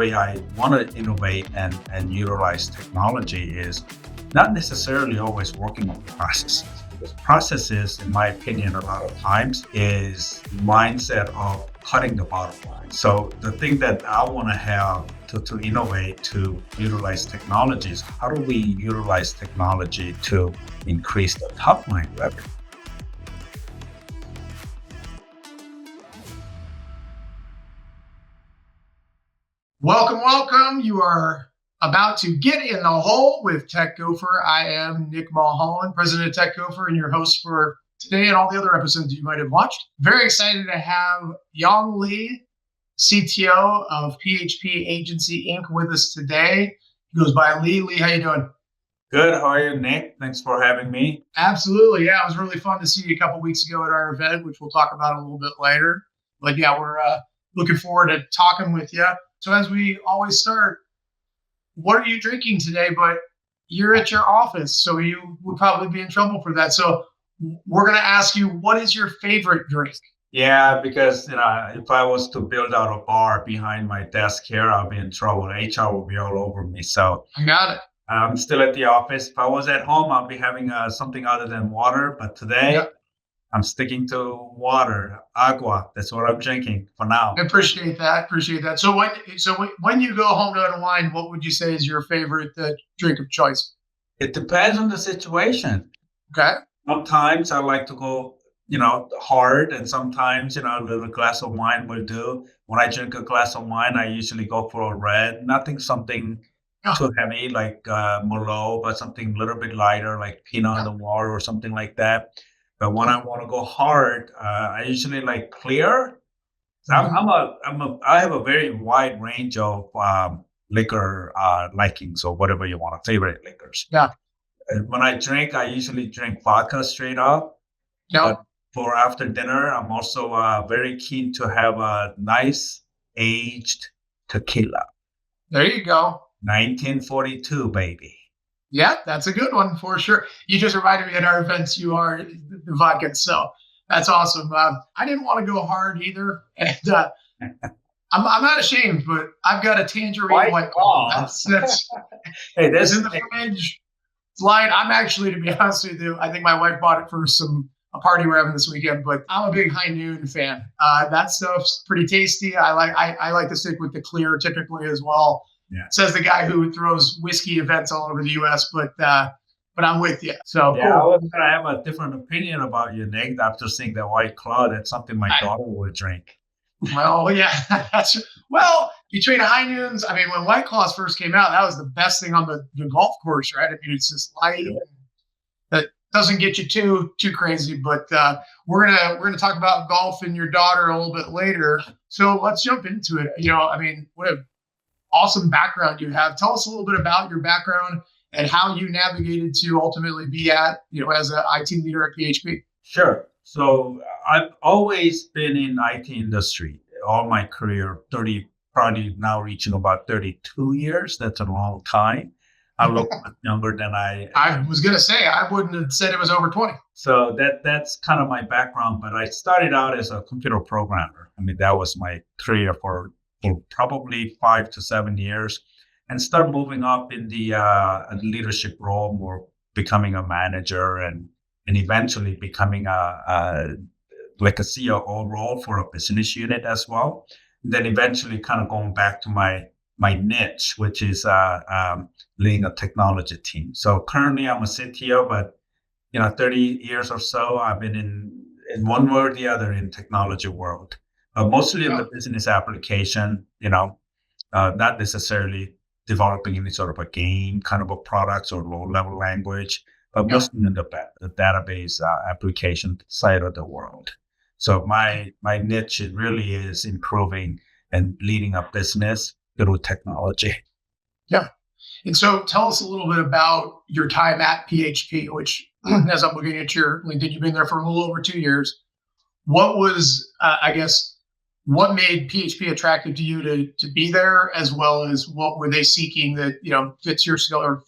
way I want to innovate and utilize technology is not necessarily always working on processes. Because processes, in my opinion, a lot of times is mindset of cutting the bottom line. So the thing that I want to have to innovate, to utilize technologies, how do we utilize technology to increase the top line revenue? Welcome. You are about to get in the hole with Tech-Gofer. I am Nick Mulholland, president of Tech-Gofer, and your host for today and all the other episodes you might have watched. Very excited to have Yong Lee, CTO of PHP Agency Inc. with us today. He goes by Lee. Lee, how you doing? Good. How are you, Nick? Thanks for having me. Absolutely. Yeah, it was really fun to see you a couple weeks ago at our event, which we'll talk about a little bit later. But yeah, we're looking forward to talking with you. So as we always start, what are you drinking today? But you're at your office, so you would probably be in trouble for that. So we're going to ask you, what is your favorite drink? Yeah, because if I was to build out a bar behind my desk here, I'll be in trouble. HR will be all over me. So I got it. I'm still at the office. If I was at home, I'll be having something other than water. But today, Yep. I'm sticking to water, agua. That's what I'm drinking for now. I appreciate that. So when you go home to unwind, what would you say is your favorite drink of choice? It depends on the situation. Okay. Sometimes I like to go, hard, and sometimes, a little glass of wine will do. When I drink a glass of wine, I usually go for a red, something too heavy like Merlot, but something a little bit lighter like Pinot Noir or something like that. But when I want to go hard, I usually like clear. So I have a very wide range of liquor likings or whatever you want, favorite liquors. Yeah. And when I drink, I usually drink vodka straight up. Yeah. But for after dinner, I'm also very keen to have a nice aged tequila. There you go. 1942, baby. Yeah, that's a good one for sure. You just reminded me at our events, you are the vodka. So that's awesome. I didn't want to go hard either. And I'm not ashamed, but I've got a tangerine white claw. That's hey, that's in the fridge. It's lying. I'm actually, to be honest with you, I think my wife bought it for a party we're having this weekend, but I'm a big High Noon fan. That stuff's pretty tasty. I like to stick with the clear typically as well. Yeah. Says the guy who throws whiskey events all over the U.S., but I'm with you. So yeah, cool. I was gonna have a different opinion about you, Nick. After seeing that White Claw, that's something my daughter would drink. Well, yeah, between High Noons, I mean, when White Claws first came out, that was the best thing on the golf course, right? I mean, it's just light. Yeah. That doesn't get you too crazy, but we're gonna talk about golf and your daughter a little bit later. So let's jump into it. What a awesome background you have. Tell us a little bit about your background and how you navigated to ultimately be at, as an IT leader at PHP. Sure. So I've always been in IT industry all my career, probably now reaching about 32 years. That's a long time. I look younger than I was going to say, I wouldn't have said it was over 20. So that's kind of my background, but I started out as a computer programmer. I mean, that was my career for probably 5 to 7 years, and start moving up in the leadership role, more becoming a manager and eventually becoming a COO role for a business unit as well. And then eventually kind of going back to my niche, which is leading a technology team. So currently I'm a CTO, but 30 years or so I've been in one way or the other in technology world. Mostly in the business application, not necessarily developing any sort of a game kind of a products or low-level language, but mostly in the database application side of the world. So my niche really is improving and leading a business through technology. Yeah. And so tell us a little bit about your time at PHP, which, as I'm looking at your LinkedIn, you've been there for a little over 2 years. What was, what made PHP attractive to you to be there, as well as what were they seeking that fits your skill or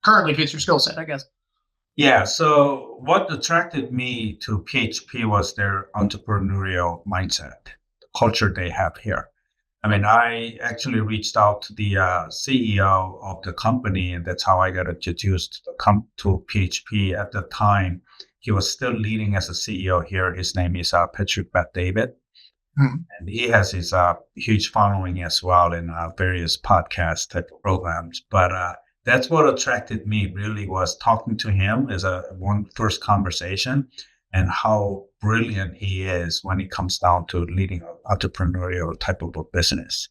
currently fits your skill set, I guess? Yeah. So what attracted me to PHP was their entrepreneurial mindset, the culture they have here. I mean, I actually reached out to the CEO of the company, and that's how I got introduced to PHP at the time. He was still leading as a CEO here. His name is Patrick Bet-David. And he has his huge following as well in various podcast type of programs. But that's what attracted me really was talking to him as one first conversation and how brilliant he is when it comes down to leading an entrepreneurial type of a business.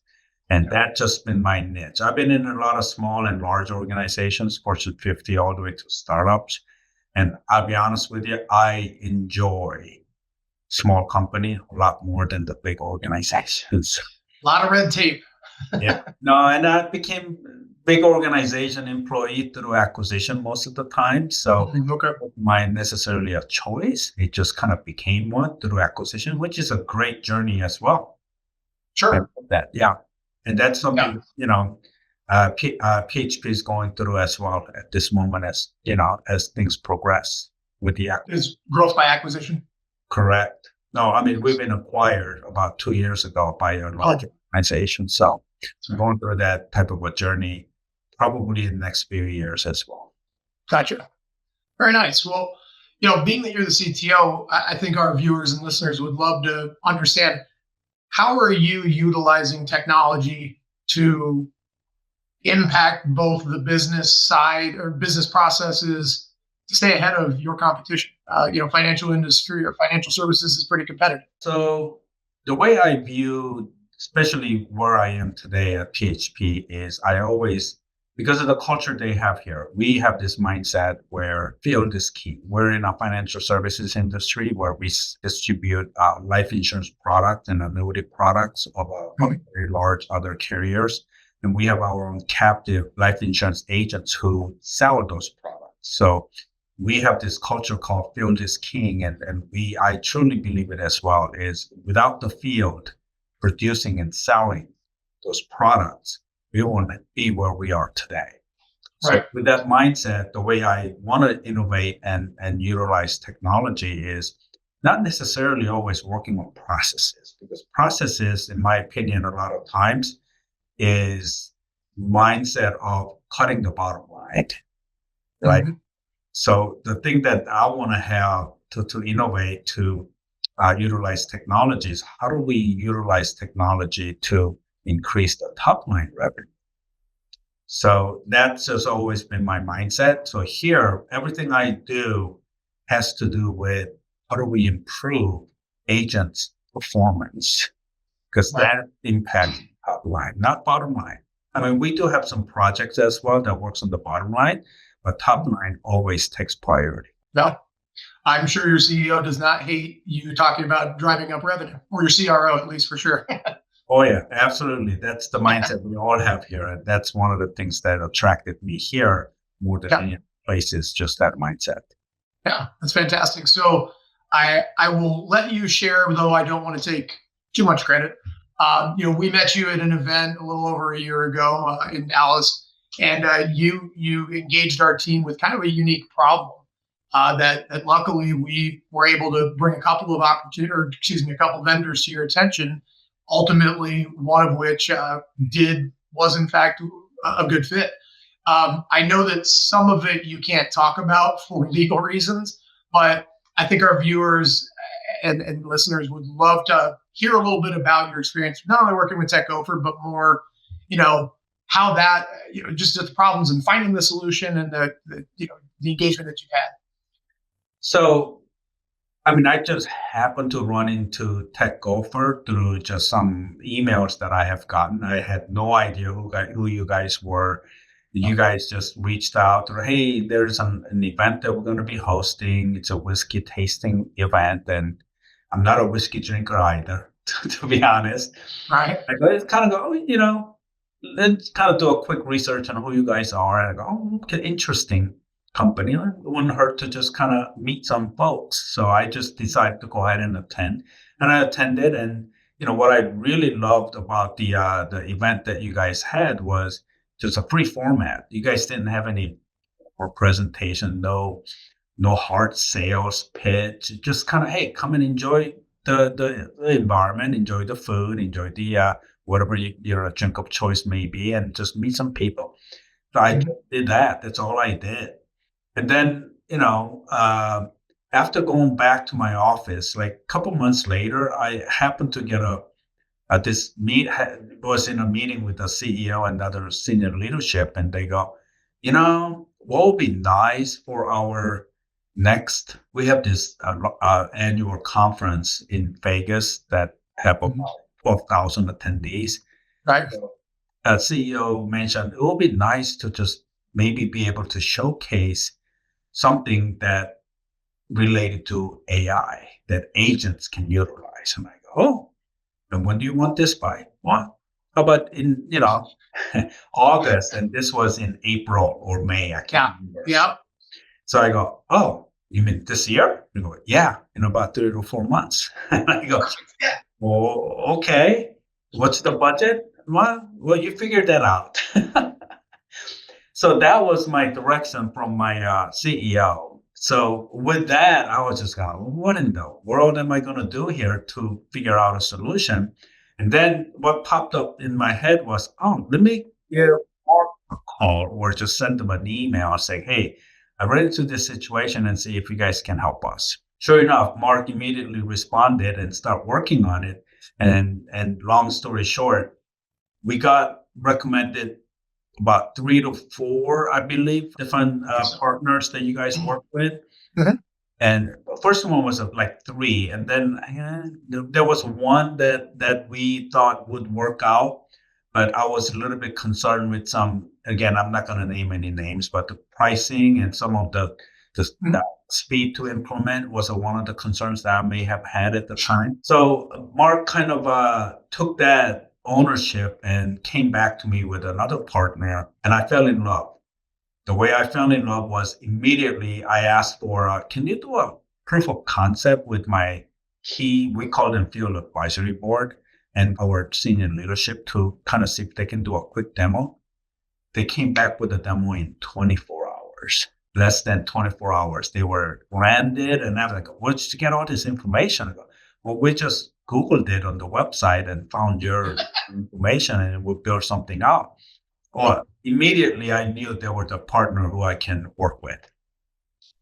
And that's just been my niche. I've been in a lot of small and large organizations, Fortune 50 all the way to startups. And I'll be honest with you, I enjoy small company a lot more than the big organizations. A lot of red tape. Yeah. No, and I became big organization employee through acquisition most of the time. So my necessarily a choice. It just kind of became one through acquisition, which is a great journey as well. Sure. And that's something, PHP is going through as well at this moment as things progress with the acquisition. Is growth by acquisition? Correct. No, I mean, we've been acquired about 2 years ago by a large organization. So we're going through that type of a journey probably in the next few years as well. Gotcha. Very nice. Well, being that you're the CTO, I think our viewers and listeners would love to understand, how are you utilizing technology to impact both the business side or business processes to stay ahead of your competition? Financial industry or financial services is pretty competitive. So the way I view, especially where I am today at PHP, is I always, because of the culture they have here, we have this mindset where field is key. We're in a financial services industry where we distribute life insurance products and annuity products of very large other carriers. And we have our own captive life insurance agents who sell those products. So we have this culture called field is king. And I truly believe it as well, is without the field producing and selling those products, we won't be where we are today. So with that mindset, the way I want to innovate and utilize technology is not necessarily always working on processes, because processes, in my opinion, a lot of times is mindset of cutting the bottom line, right? Mm-hmm. So the thing that I want to have to innovate, to utilize technology is, how do we utilize technology to increase the top line revenue? So that's just always been my mindset. So here, everything I do has to do with how do we improve agents' performance, because that impacts top line, not bottom line. I mean, we do have some projects as well that works on the bottom line, but top line always takes priority. No, I'm sure your CEO does not hate you talking about driving up revenue, or your CRO at least, for sure. Oh yeah, absolutely. That's the mindset we all have here. And that's one of the things that attracted me here more than any places, just that mindset. Yeah, that's fantastic. So I will let you share, though I don't want to take too much credit. We met you at an event a little over a year ago in Dallas, and you engaged our team with kind of a unique problem that luckily we were able to bring a couple of vendors to your attention. Ultimately, one of which was in fact a good fit. I know that some of it you can't talk about for legal reasons, but I think our viewers and listeners would love to hear a little bit about your experience, not only working with Tech-Gofer, but more, how that, just the problems and finding the solution and the engagement that you've had. So, I mean, I just happened to run into Tech-Gofer through just some emails that I have gotten. I had no idea who you guys were. You guys just reached out, or, hey, there's an event that we're going to be hosting. It's a whiskey tasting event, and I'm not a whiskey drinker either, to be honest. Right. I just kind of go, let's kind of do a quick research on who you guys are. And I go, oh, okay, interesting company. It wouldn't hurt to just kind of meet some folks. So I just decided to go ahead and attend. And I attended. And, what I really loved about the event that you guys had was just a free format. You guys didn't have any more presentation, no hard sales pitch. Just kind of, hey, come and enjoy the environment, enjoy the food, enjoy the whatever your drink of choice may be, and just meet some people. So I did that. That's all I did. And then, after going back to my office, like a couple months later, I happened to get was in a meeting with the CEO and other senior leadership, and they go, what would be nice for our we have this annual conference in Vegas that have about 12,000 attendees. Right. CEO mentioned it would be nice to just maybe be able to showcase something that related to AI that agents can utilize. And I go, oh, and when do you want this by? Well, how about in, August? And this was in April or May. I can't remember. Yeah. So I go, oh, you mean this year? You go, yeah, in about 3 to 4 months. And I go, yeah. Oh, okay. What's the budget? Well, you figured that out. So that was my direction from my CEO. So with that, I was just going, what in the world am I going to do here to figure out a solution? And then what popped up in my head was, let me give Mark a call or just send them an email and say, hey, I ran into this situation and see if you guys can help us. Sure enough, Mark immediately responded and started working on it. And long story short, we got recommended about 3 to 4, I believe, different partners that you guys work with. Mm-hmm. And the first one was like 3. And then there was one that we thought would work out. But I was a little bit concerned with again, I'm not going to name any names, but the pricing and some of the speed to implement was one of the concerns that I may have had at the time. So Mark kind of took that ownership and came back to me with another partner, and I fell in love. The way I fell in love was immediately I asked for, can you do a proof of concept with my we call them field advisory board and our senior leadership to kind of see if they can do a quick demo. They came back with a demo in 24 hours, less than 24 hours. They were branded, and I was like, where'd you get all this information? I go, well, we just Googled it on the website and found your information, and we built something out. Well, immediately I knew they were the partner who I can work with.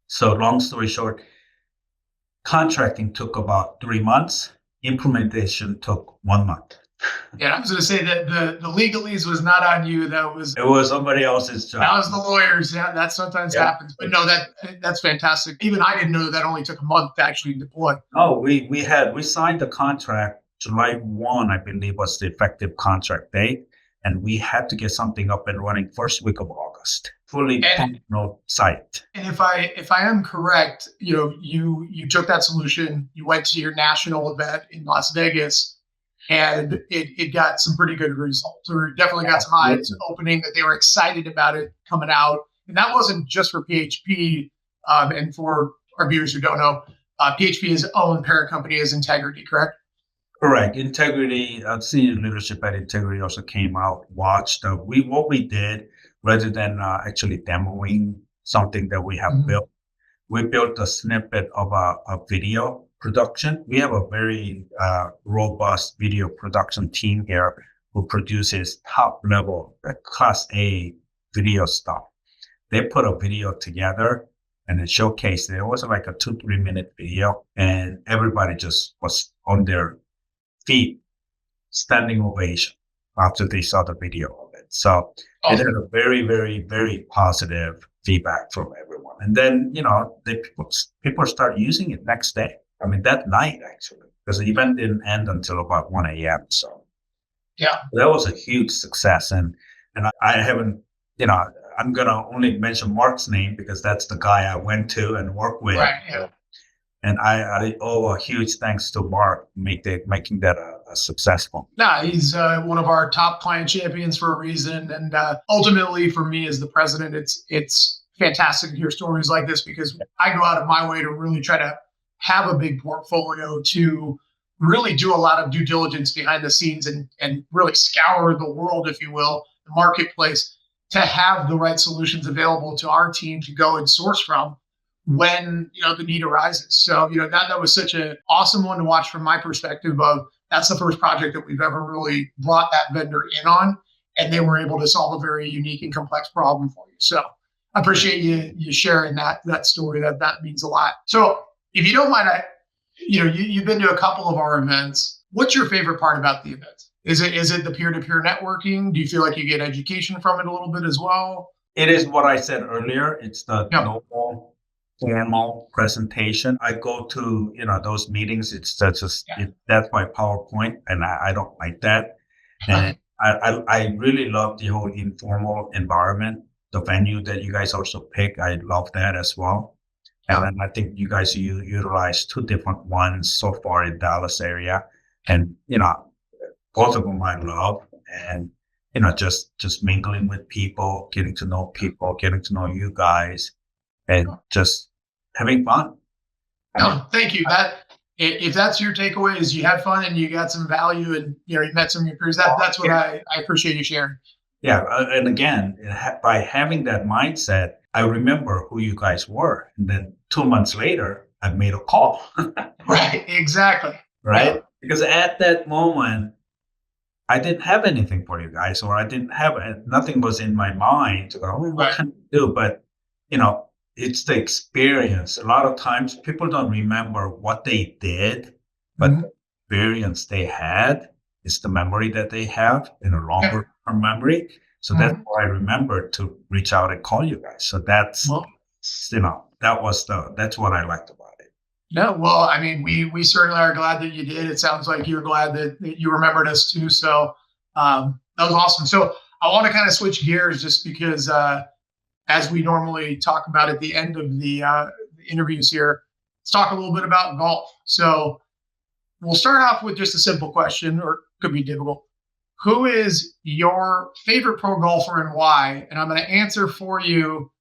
So long story short, contracting took about 3 months. Implementation took 1 month. Yeah, I was going to say that the legalese was not on you. It was somebody else's job. That was the lawyers. Yeah, that sometimes happens. But no, that's fantastic. Even I didn't know that only took a month to actually deploy. Oh, we signed the contract July 1, I believe, was the effective contract date, and we had to get something up and running first week of August. Fully functional site. And if I am correct, you took that solution, you went to your national event in Las Vegas, and it got some pretty good results. Or definitely got some eyes opening that they were excited about it coming out. And that wasn't just for PHP. And for our viewers who don't know, PHP's own parent company is Integrity, correct? Correct. Integrity, senior leadership at Integrity also came out, watched. What we did, rather than actually demoing something that we have built, we built a snippet of a video production. We have a very robust video production team here who produces top level, class A video stuff. They put a video together and it showcased it. It was like a 2-3 minute video, and everybody just was on their feet, standing ovation after they saw the video of it. So it had a very, very, very positive feedback from everyone. And then, people start using it next day. I mean, that night, actually, because the event didn't end until about 1 a.m. So yeah, that was a huge success. And I haven't, I'm going to only mention Mark's name because that's the guy I went to and worked with. Right, yeah. And I owe a huge thanks to Mark making that a successful. Yeah, he's one of our top client champions for a reason. And ultimately, for me as the president, it's fantastic to hear stories like this because I go out of my way to really try to have a big portfolio, to really do a lot of due diligence behind the scenes and really scour the world, if you will, the marketplace, to have the right solutions available to our team to go and source from when the need arises. So that was such an awesome one to watch from my perspective of that's the first project that we've ever really brought that vendor in on, and they were able to solve a very unique and complex problem for you. So I appreciate you sharing that story. That means a lot. So if you don't mind, you've been to a couple of our events. What's your favorite part about the event? Is it the peer-to-peer networking? Do you feel like you get education from it a little bit as well? It is what I said earlier. It's the normal, formal presentation. I go to those meetings. That's my PowerPoint, and I don't like that. And I really love the whole informal environment. The venue that you guys also pick, I love that as well. And then I think you guys utilize two different ones so far in Dallas area, and both of them I love. And just mingling with people, getting to know people, getting to know you guys, and just having fun. Thank you. If that's your takeaway, is you had fun and you got some value, and you met some of your peers. That's what I appreciate you sharing. Yeah, and again, by having that mindset, I remember who you guys were, and then 2 months later, I made a call. Right, exactly. Right, because at that moment, I didn't have anything for you guys, or I didn't have nothing was in my mind to go, what can I do? But it's the experience. A lot of times people don't remember what they did, but the experience they had is the memory that they have in a longer term memory. So that's why I remember to reach out and call you guys. So that's that's what I liked about it. No, well, I mean, we certainly are glad that you did. It sounds like you're glad that you remembered us too. So that was awesome. So I want to kind of switch gears just because as we normally talk about at the end of the interviews here, let's talk a little bit about golf. So we'll start off with just a simple question, or it could be difficult. Who is your favorite pro golfer and why? And I'm going to answer for you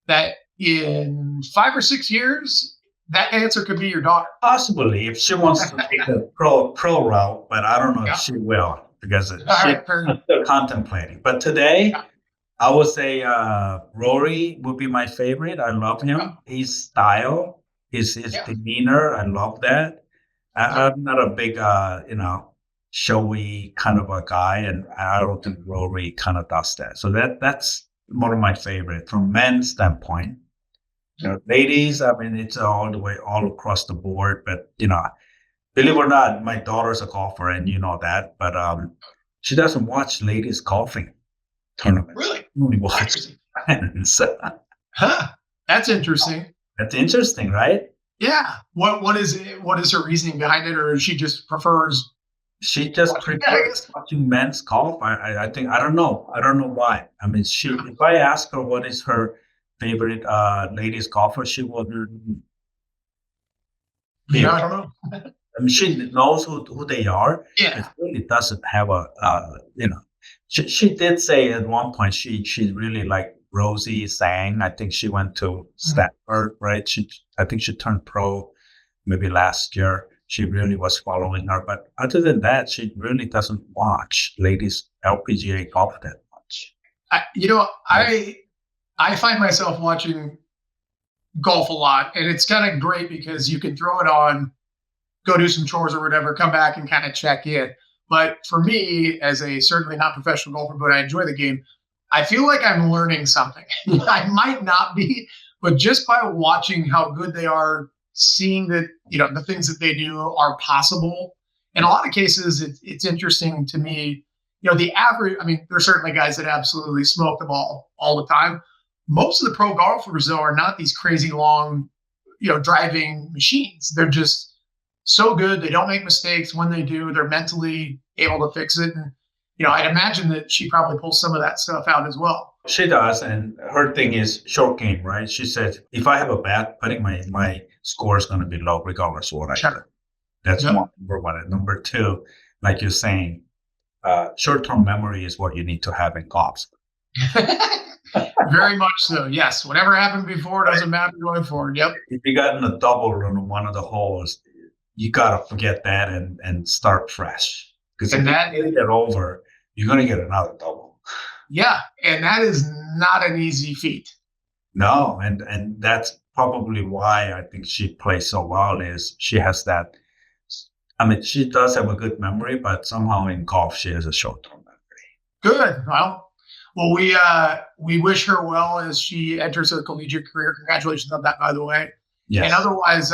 that in 5 or 6 years, that answer could be your daughter. Possibly, if she wants to take the pro route, but I don't know if she will, because she's still contemplating. But today, I would say Rory would be my favorite. I love him. His style, his demeanor, I love that. I'm not a big, showy kind of a guy, and I don't think Rory kind of does that. So that's one of my favorite from men's standpoint. Ladies, I mean, it's all across the board. But believe it or not, my daughter's a golfer, and you know that. But she doesn't watch ladies golfing tournament. Really? Only watch friends. That's interesting. That's interesting, right? Yeah. What is it? What is her reasoning behind it, or she just prefers? She just prefers watching men's golf. I think I don't know why. I mean, if I ask her what is her favorite ladies golfer, she wouldn't. Yeah, I don't know. I mean, she knows who they are. Yeah. It really doesn't have a She did say at one point she really liked Rosie Sang. I think she went to Stanford, right? I think she turned pro maybe last year. She really was following her. But other than that, she really doesn't watch ladies LPGA golf that much. I find myself watching golf a lot, and it's kind of great because you can throw it on, go do some chores or whatever, come back and kind of check in. But for me, as a certainly not professional golfer, but I enjoy the game, I feel like I'm learning something. I might not be, but just by watching how good they are, seeing that the things that they do are possible. In a lot of cases, it's interesting to me. The average. I mean, there's certainly guys that absolutely smoke the ball all the time. Most of the pro golfers, though, are not these crazy long, driving machines. They're just so good. They don't make mistakes. When they do, they're mentally able to fix it. And, I'd imagine that she probably pulls some of that stuff out as well. She does. And her thing is short game, right? She says, if I have a bad putting, my score is going to be low regardless of what I do. That's number one. And number two, like you're saying, short-term memory is what you need to have in golf. Very much so. Yes. Whatever happened before doesn't matter going forward. Yep. If you got in a double on one of the holes, you got to forget that and start fresh. Because if you get over, you're going to get another double. Yeah. And that is not an easy feat. No. And that's probably why I think she plays so well is she has that I mean, she does have a good memory, but somehow in golf, she has a short-term memory. Good. Well, we wish her well as she enters her collegiate career. Congratulations on that, by the way. Yes. And otherwise,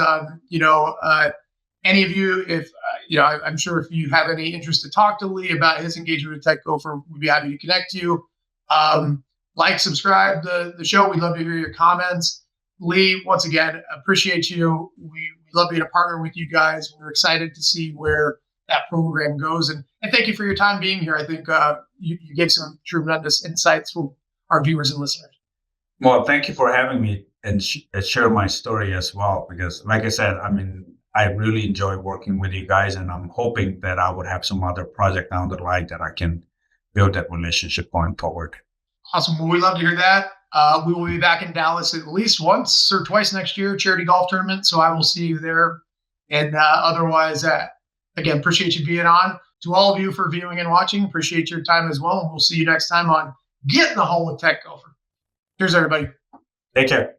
any of you, if I'm sure if you have any interest to talk to Lee about his engagement with Tech-Gofer, we'd be happy to connect you. Like, subscribe to the show. We'd love to hear your comments. Lee, once again, appreciate you. We love being a partner with you guys. We're excited to see where that program goes. And thank you for your time being here. I think you gave some tremendous insights for our viewers and listeners. Well, thank you for having me and share my story as well. Because like I said, I mean, I really enjoy working with you guys, and I'm hoping that I would have some other project down the line that I can build that relationship going forward. Awesome. Well, we'd love to hear that. We will be back in Dallas at least once or twice next year, charity golf tournament. So I will see you there. And otherwise, again, appreciate you being on. To all of you for viewing and watching, appreciate your time as well. And we'll see you next time on Get in the Hole with Tech-Gofer. Cheers, everybody. Take care.